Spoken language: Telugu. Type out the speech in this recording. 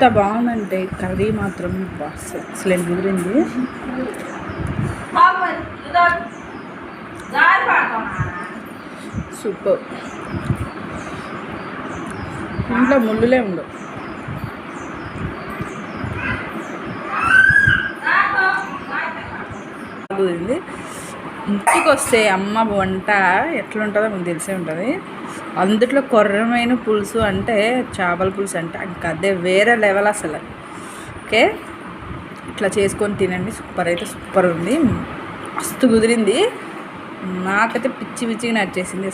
ఎంత బాగుందంటే కర్రీ మాత్రం ఎక్సలెంట్ కుదిరింది. సూపర్. ఇంట్లో ముళ్ళులే ఉండవు. కుదిరింది. ఇంటికి వస్తే అమ్మ వంట ఎట్లుంటుందో మీకు తెలిసే ఉంటుంది. అందుట్లో కొర్రమైన పులుసు అంటే చేపల పులుసు అంటే ఇంకా అదే వేరే లెవెల్ అసలు. ఓకే, ఇట్లా చేసుకొని తినండి. సూపర్ అయితే సూపర్ ఉంది. మస్తు కుదిరింది. నాకైతే పిచ్చి పిచ్చిగా నచ్చేసింది.